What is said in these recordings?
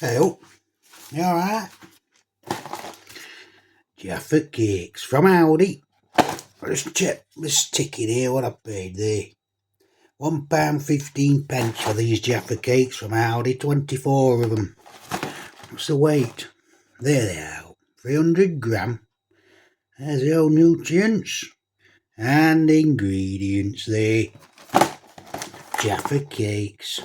Hey, oh, you alright? Jaffa cakes from Aldi. Just check this ticket here, what I paid there. £1.15 for these Jaffa cakes from Aldi, 24 of them. What's the weight? There they are, 300 gram. There's the old nutrients and ingredients there. Jaffa cakes.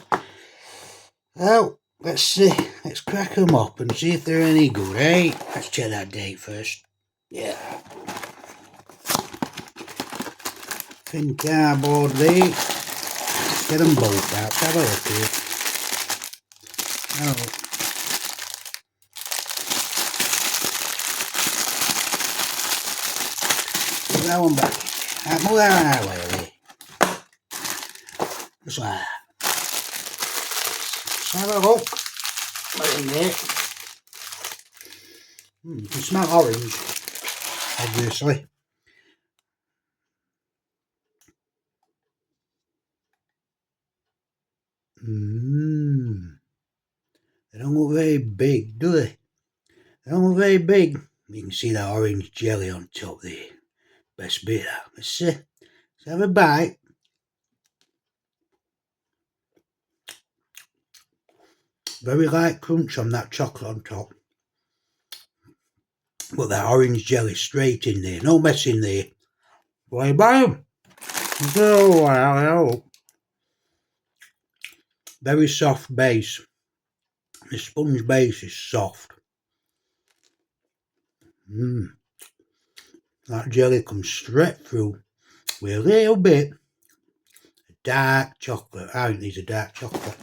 Oh, let's see. Let's crack them up and see if they're any good, eh? Let's check that date first. Yeah. Thin cardboard there. Let's get them both out. Let's have a look here. Oh. Put that one back. Move that one out of the way. Just like that. Let's have a look. What's in there? You can smell orange, obviously. They don't look very big, do they? They don't look very big. You can see that orange jelly on top there. Best bit of that. Let's see. Let's have a bite. Very light crunch on that chocolate on top. But that orange jelly straight in there. No mess in there. Why buy them? Oh, wow. Very soft base. The sponge base is soft. That jelly comes straight through with a little bit of dark chocolate. I think these are dark chocolate.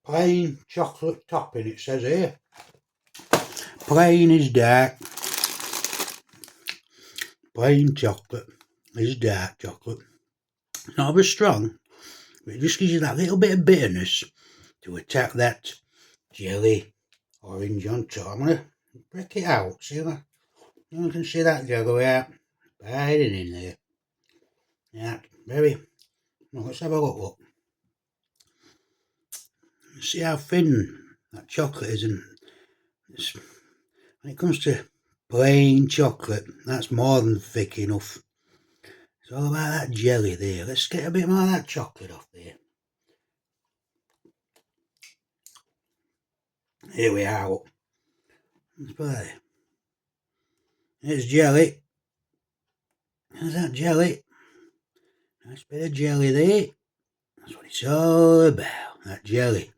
Plain chocolate topping, it says here. Plain is dark. Plain chocolate is dark chocolate. It's not very strong, but it just gives you that little bit of bitterness to attack that jelly orange on top. I'm going to break it out. See that? You can see that jelly out. Biting in there. Yeah, very. Well, let's have a look. See how thin that chocolate is, and when it comes to plain chocolate, that's more than thick enough. It's all about that jelly there. Let's get a bit more of that chocolate off there. Here we are. Let's put that there. There's jelly. There's that jelly. Nice bit of jelly there. That's what it's all about, that jelly.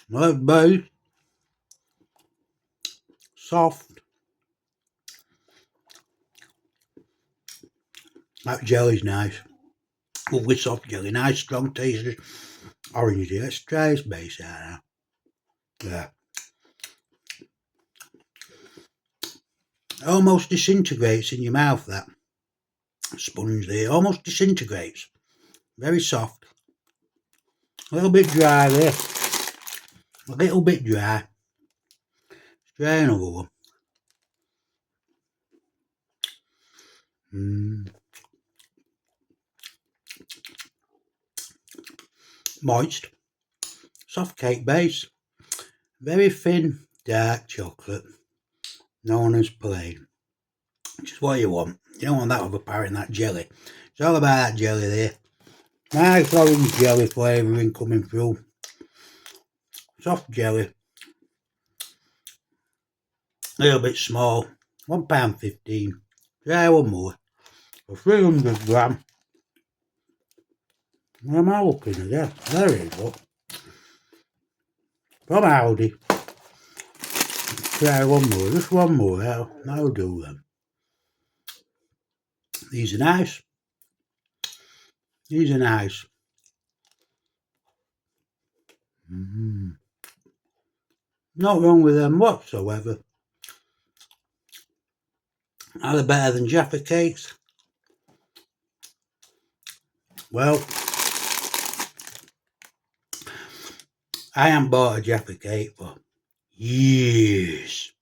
Not bad. Soft. That jelly's nice. Lovely soft jelly. Nice strong taste of orange here. Let's try this base out now. Yeah. It almost disintegrates in your mouth, that sponge there. Almost disintegrates. Very soft. A little bit dry there. A little bit dry. Let's try another one. Moist. Soft cake base. Very thin, dark chocolate. Known as plain. Which is what you want. You don't want that overpowering that jelly. It's all about that jelly there. Nice orange jelly flavouring coming through. Soft jelly. A little bit small. £1.15. Try one more. For 300 gram. Where am I looking again? There it is, look. From Aldi. Try one more. Just one more. That'll do them. These are nice. These are nice. Not wrong with them whatsoever. Are they better than Jaffa cakes? Well, I haven't bought a Jaffa cake for years.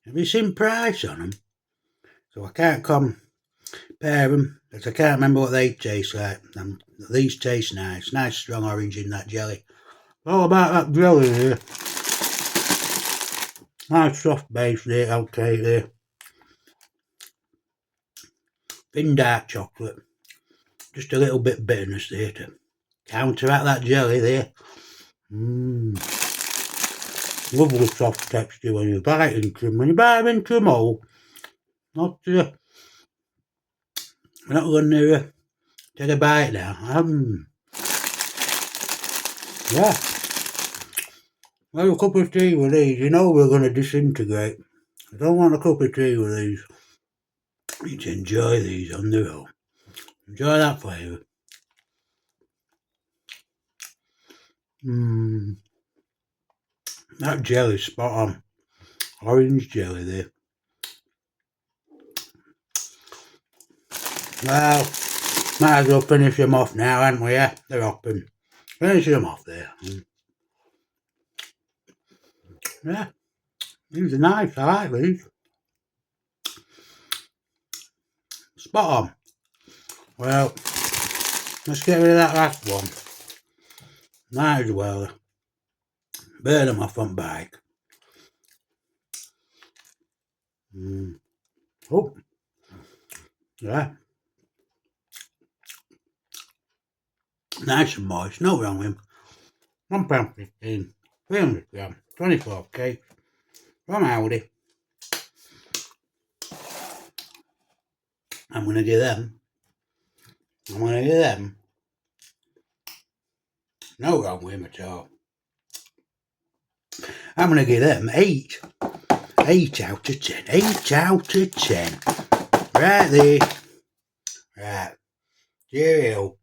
Have you seen price on them? So I can't come pair of them, because I can't remember what they taste like. These taste nice. Nice strong orange in that jelly. All about that jelly there. Nice soft base there, I'll take there. Thin dark chocolate. Just a little bit bitterness there to counteract that jelly there. Lovely soft texture when you bite into them. When you bite into them all, not you're not going to take a bite now. Yeah. Well, a cup of tea with these, you know we're going to disintegrate. I don't want a cup of tea with these. You need to enjoy these on their own. Enjoy that flavour. That jelly's spot on. Orange jelly there. Well, might as well finish them off now, haven't we? Yeah, they're hopping. Finish them off there. Yeah, these are nice. I like these. Spot on. Well, let's get rid of that last one. Might as well burn them off on bike. Oh, yeah. Nice and moist, no wrong with them. £1.15, 300 gram, 24 cakes from Aldi. I'm going to give them. No wrong with them at all. I'm going to give them 8. 8 out of 10. 8 out of 10. Right there. Right. Cheerio.